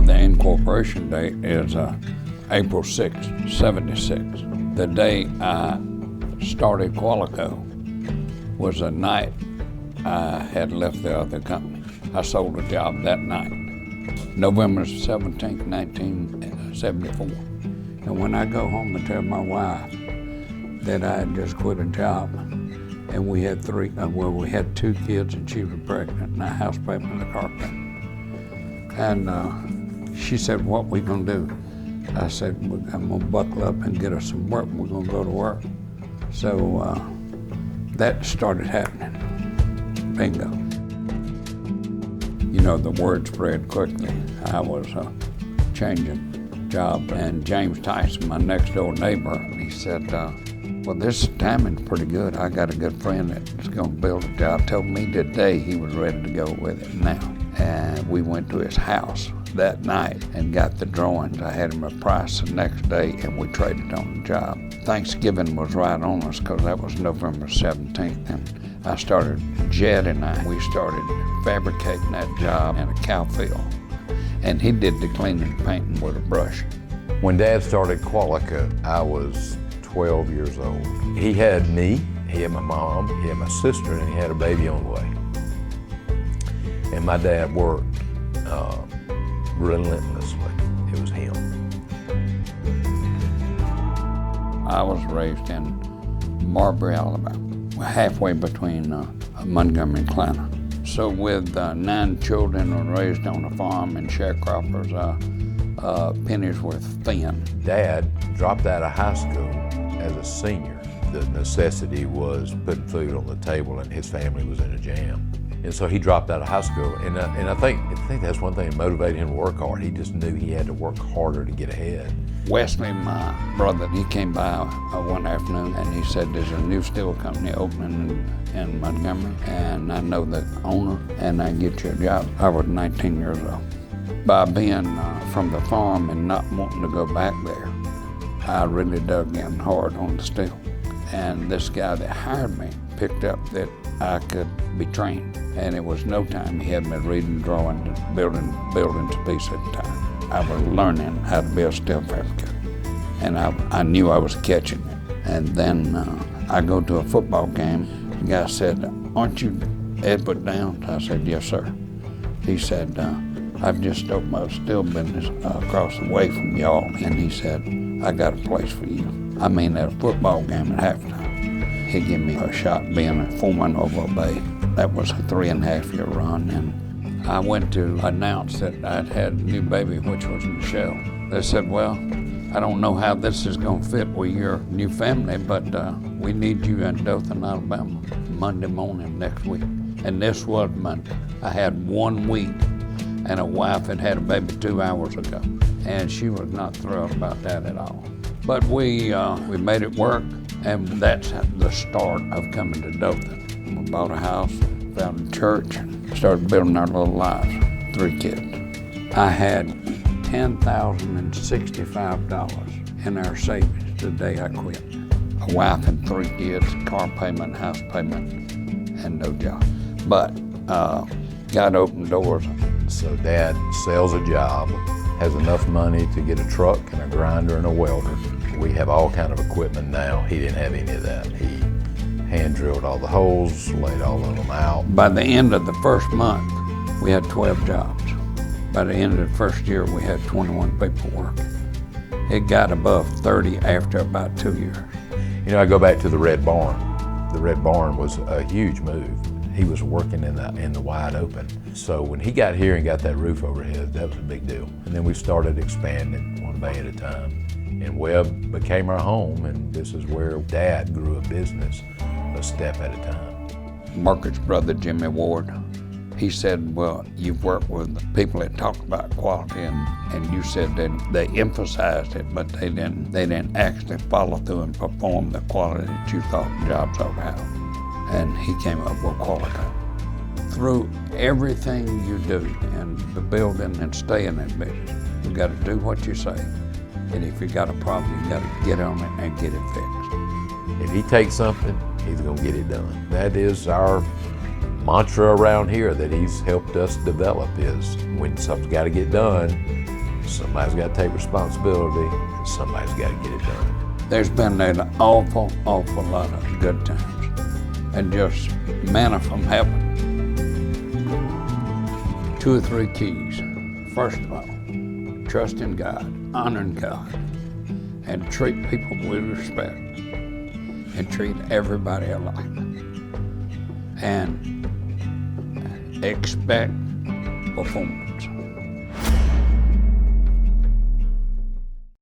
the incorporation date is April 6, 76. The day I started Qualico was the night I had left the other company. I sold a job that night, November 17, 1974. And when I go home and tell my wife that I had just quit a job, and we had we had 2 kids and she was pregnant, and a house payment and a car payment. And she said, "What we gonna do?" I said, "I'm gonna buckle up and get us some work. We're gonna go to work." So that started happening. Bingo. You know, the word spread quickly. I was changing job, and James Tyson, my next door neighbor, he said, "Well, this timing's pretty good. I got a good friend that's gonna build a job." Told me today he was ready to go with it now. And we went to his house that night and got the drawings. I had him a price the next day, and we traded on the job. Thanksgiving was right on us because that was November 17th, and I started, Jed and we started fabricating that job in a cow field. And he did the cleaning and painting with a brush. When Dad started Qualico, I was 12 years old. He had me, he had my mom, he had my sister, and he had a baby on the way. And my dad worked relentlessly. It was him. I was raised in Marbury, Alabama, halfway between Montgomery and Atlanta. So with 9 children were raised on a farm and sharecroppers, pennies were thin. Dad dropped out of high school as a senior. The necessity was putting food on the table, and his family was in a jam. And so he dropped out of high school, and I think that's one thing that motivated him to work hard. He just knew he had to work harder to get ahead. Wesley, my brother, he came by one afternoon and he said, "There's a new steel company opening in Montgomery, and I know the owner, and I can get you a job." I was 19 years old. By being from the farm and not wanting to go back there, I really dug in hard on the steel. And this guy that hired me picked up that I could be trained. And it was no time. He had me reading, drawing, building a piece at a time. I was learning how to be a steel fabricator. And I knew I was catching it. And then I go to a football game. The guy said, "Aren't you Edward Downs?" I said, "Yes, sir." He said, "I've just opened my steel business across the way from y'all." And he said, "I got a place for you." I mean, at a football game at halftime. He gave me a shot being a foreman over a bay. That was a 3.5-year run, and I went to announce that I'd had a new baby, which was Michelle. They said, "Well, I don't know how this is gonna fit with your new family, but we need you in Dothan, Alabama, Monday morning next week." And this was Monday. I had 1 week, and a wife had had a baby 2 hours ago, and she was not thrilled about that at all. But we made it work, and that's the start of coming to Dothan. We bought a house, found a church, and started building our little lives. 3 kids. I had $10,065 in our savings the day I quit. A wife and 3 kids, car payment, house payment, and no job. But God opened doors. So Dad sells a job, has enough money to get a truck and a grinder and a welder. We have all kind of equipment now. He didn't have any of that. He hand drilled all the holes, laid all of them out. By the end of the first month, we had 12 jobs. By the end of the first year, we had 21 people working. It got above 30 after about 2 years. You know, I go back to the Red Barn. The Red Barn was a huge move. He was working in the wide open. So when he got here and got that roof overhead, that was a big deal. And then we started expanding 1 bay at a time. And Webb became our home, and this is where Dad grew a business a step at a time. Marcus' brother, Jimmy Ward, he said, "Well, you've worked with people that talk about quality, and you said that they emphasized it, but they didn't actually follow through and perform the quality that you thought jobs ought to have." And he came up with Qualico. Through everything you do in the building and staying in business, you got to do what you say. And if you got a problem, you got to get on it and get it fixed. If he takes something, he's going to get it done. That is our mantra around here that he's helped us develop, is when something's got to get done, Somebody's got to take responsibility, and somebody's got to get it done. There's been an awful lot of good times, and just manna from heaven. 2 or 3 keys. First of all, trust in God, honoring God, and treat people with respect, and treat everybody alike, and expect performance.